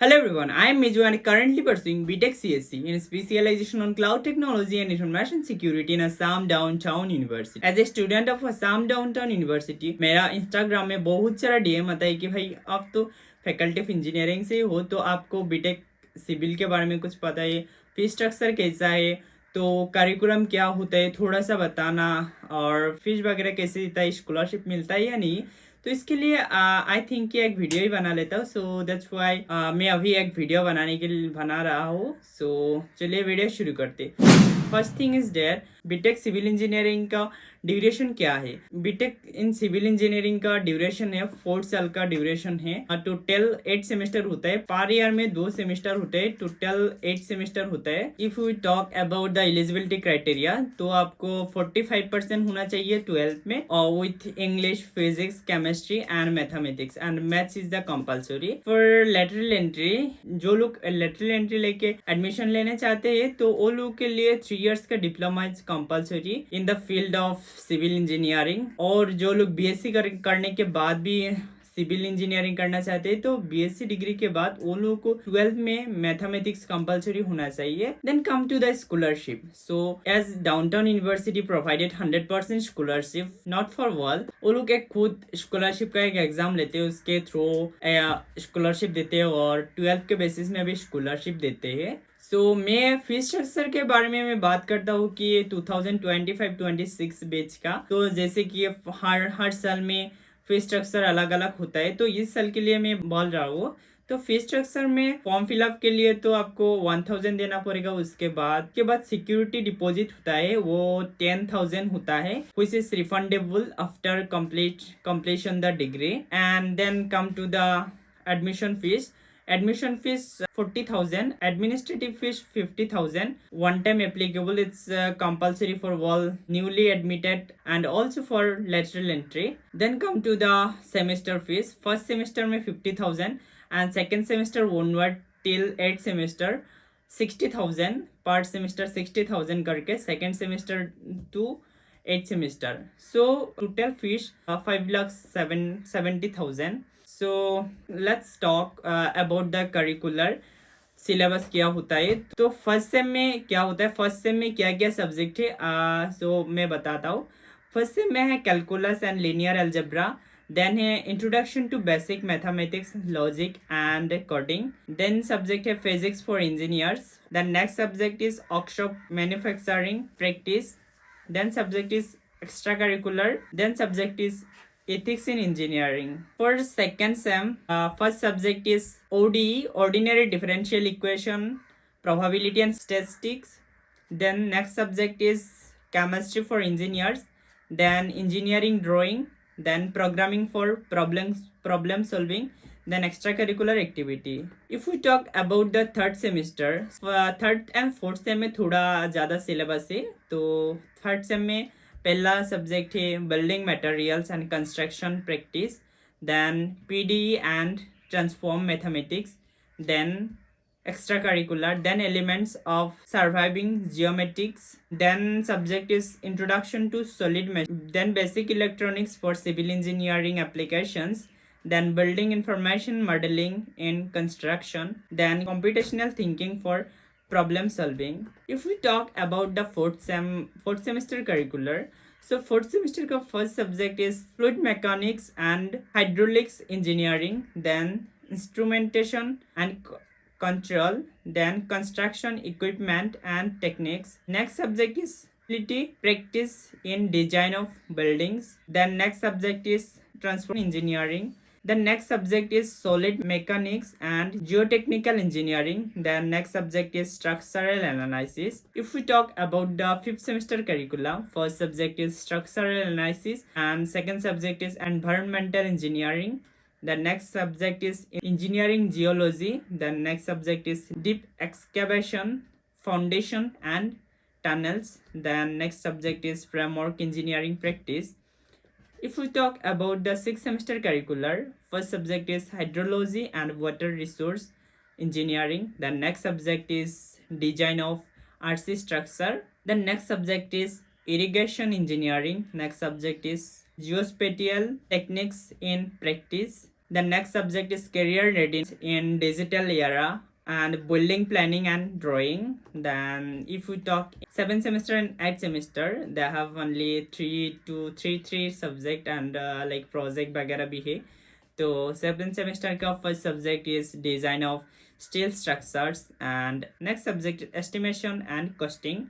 Hello everyone, I am Miju and currently pursuing BTech CSC in specialization on cloud technology and information security in Assam Downtown University. As a student of Assam Downtown University, मेरा Instagram में बहुत सारा DM आता है कि भाई आप तो फैकल्टी ऑफ इंजीनियरिंग से हो तो आपको बीटेक सिविल के बारे में कुछ पता है, फीस स्ट्रक्चर कैसा है, तो करिकुलम क्या होता है थोड़ा सा बताना, और फीस वगैरह कैसे देता है, स्कॉलरशिप मिलता है या नहीं। तो इसके लिए आई थिंक कि एक वीडियो ही बना लेता हूँ। सो दैट्स वाई मैं अभी एक वीडियो बनाने के लिए बना रहा हूँ। सो चलिए वीडियो शुरू करते। First thing is there, BTech civil engineering का ड्यूरेशन क्या है। बीटेक इन सिविल इंजीनियरिंग का ड्यूरेशन है 4 साल का ड्यूरेशन है। टोटल 8 सेमेस्टर होता है, पर ईयर में 2 सेमेस्टर होते हैं, टोटल 8 सेमेस्टर होता है। If you talk about the eligibility criteria तो आपको 45% होना चाहिए 12th में, और with English, physics, chemistry and mathematics, and maths is the compulsory for lateral entry. जो लोग लेटरल एंट्री लेके एडमिशन लेने चाहते हैं तो वो लोग के लिए 3 years का diploma is compulsory in the field of civil engineering. और जो लोग बीएससी करने के बाद भी सिविल इंजीनियरिंग करना चाहते हैं तो बीएससी डिग्री के बाद वो लोगों को 12th में मैथमेटिक्स कंपलसरी होना चाहिए। Then come to the scholarship. So as downtown university provided 100% scholarship not for world, वो लोग एक खुद स्कॉलरशिप का एक एग्जाम लेते हैं, उसके थ्रू स्कॉलरशिप देते हैं और 12th के बेसिस में भी स्कॉलरशिप देते हैं। सो मैं फीस स्ट्रक्चर के बारे में मैं बात करता हूँ कि 2025-26 बैच का, तो जैसे कि हर साल में फीस स्ट्रक्चर अलग अलग होता है, तो इस साल के लिए मैं बोल रहा हूँ। तो फीस स्ट्रक्चर में फॉर्म फिलअप के लिए तो आपको 1000 देना पड़ेगा। उसके बाद सिक्योरिटी डिपॉजिट होता है, वो 10,000 होता है, which is refundable after completion the degree. And then come to the admission fees. Admission fees 40,000, administrative fees 50,000, one time applicable. It's compulsory for all newly admitted and also for lateral entry. Then come to the semester fees. First semester में 50,000 and second semester onward till 8th semester 60,000 per semester, 60,000 करके second semester to 8th semester. So total fees 5,70,000. So let's talk about the curricular syllabus क्या होता है। तो first sem में क्या होता है, फर्स्ट सेम में क्या क्या सब्जेक्ट है, सो मैं बताता हूँ। फर्स्ट सेम में है calculus and linear algebra, then है introduction to basic mathematics, logic and coding, then subject है physics for engineers, then next subject is workshop manufacturing practice, then subject is extra curricular, then subject is ethics in engineering. For second sem, first subject is ODE, ordinary differential equation, probability and statistics. Then next subject is chemistry for engineers, then engineering drawing, then programming for problem solving, then extracurricular activity. If we talk about the third semester, third and fourth sem में थोड़ा ज़्यादा syllabus है। तो third sem में पहला subject है building materials and construction practice, then PDE and transform mathematics, then extra curricular, then elements of surviving geometrics, then subject is introduction to solid measure, then basic electronics for civil engineering applications, then building information modeling in construction, then computational thinking for problem solving. If we talk about the fourth semester curricular, so fourth semester का first subject is fluid mechanics and hydraulics engineering, then instrumentation and control, then construction equipment and techniques. Next subject is utility practice in design of buildings. Then next subject is transport engineering. The next subject is solid mechanics and geotechnical engineering. The next subject is structural analysis. If we talk about the fifth semester curriculum, first subject is structural analysis and second subject is environmental engineering. The next subject is engineering geology. The next subject is deep excavation, foundation and tunnels. The next subject is framework engineering practice. If we talk about the sixth semester curricular, first subject is hydrology and water resource engineering. The next subject is design of RC structure. The next subject is irrigation engineering. Next subject is geospatial techniques in practice. The next subject is career readiness in digital era and building planning and drawing. Then if we talk 7th semester and 8th semester, they have only 3 subject and like project वगैरह भी है. तो 7th semester का first subject is design of steel structures, and next subject is estimation and costing,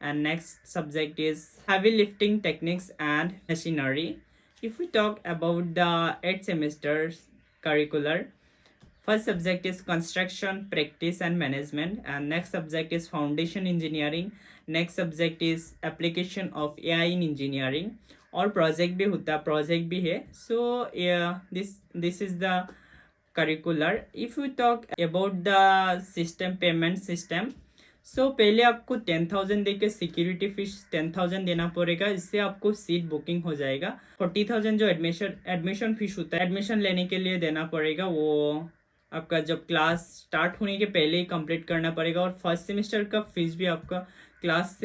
and next subject is heavy lifting techniques and machinery. If we talk about the 8th semester's curricular, first subject is construction practice and management, and next subject is foundation engineering, next subject is application of AI in engineering, और project भी होता project भी है. So this is the curricular. If you talk about the system, payment system, so पहले आपको 10,000 दे के security fees 10,000 देना पड़ेगा. इससे आपको सीट बुकिंग हो जाएगा. 40,000 जो एडमिशन फीस होता है, एडमिशन लेने के लिए देना पड़ेगा. वो आपका जब क्लास स्टार्ट होने के पहले ही कंप्लीट करना पड़ेगा. और फर्स्ट सेमेस्टर का फीस भी आपका क्लास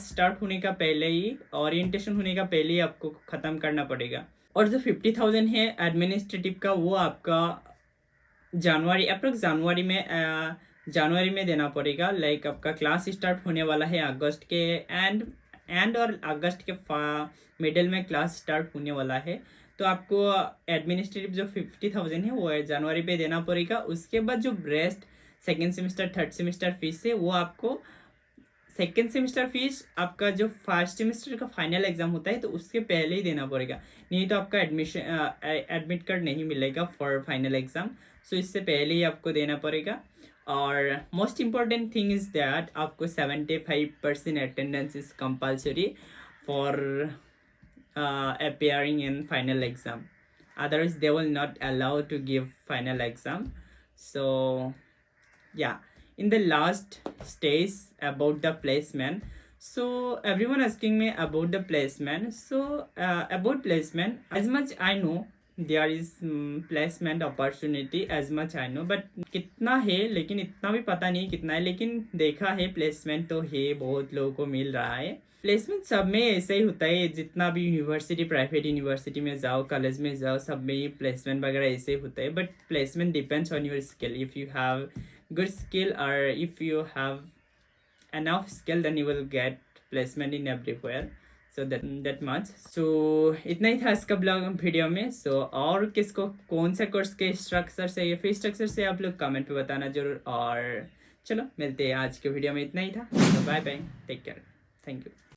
स्टार्ट होने का पहले ही, ओरिएंटेशन होने का पहले ही आपको ख़त्म करना पड़ेगा. और जो 50,000 है एडमिनिस्ट्रेटिव का, वो आपका जनवरी में देना पड़ेगा. लाइक आपका क्लास स्टार्ट होने वाला है अगस्त के एंड और अगस्त के मिडल में क्लास स्टार्ट होने वाला है. तो आपको एडमिनिस्ट्रेटिव जो 50,000 है वो जनवरी पे देना पड़ेगा. उसके बाद जो rest second semester third semester fees है, वो आपको सेकेंड सेमेस्टर फीस आपका जो फर्स्ट सेमेस्टर का फाइनल एग्जाम होता है तो उसके पहले ही देना पड़ेगा. नहीं तो आपका एडमिट कार्ड नहीं मिलेगा फॉर फाइनल एग्जाम. सो इससे पहले ही आपको देना पड़ेगा. और most important thing is that आपको 75% attendance is compulsory for appearing in final exam. Otherwise they will not allow to give final exam. So yeah, in the last stage about the placement, so everyone asking me about the placement. So about placement, as much I know there is placement opportunity, as much I know, but कितना है लेकिन इतना भी पता नहीं कितना है. लेकिन देखा है प्लेसमेंट तो है, बहुत लोगों को मिल रहा है. प्लेसमेंट सब में ऐसा ही होता है. जितना भी यूनिवर्सिटी, प्राइवेट यूनिवर्सिटी में जाओ, कॉलेज में जाओ, सब में ही प्लेसमेंट वगैरह ऐसे ही होता है. But placement depends on your skill. If you have good skill और if you have enough skill, then you will get placement in everywhere. So that much. So इतना ही था इसका ब्लॉग वीडियो में. सो और किसको कौन सा कोर्स के स्ट्रक्चर से या फी स्ट्रक्चर से आप लोग कमेंट पे बताना जरूर. और चलो मिलते हैं आज के वीडियो में. इतना ही था. Bye bye, take care, thank you.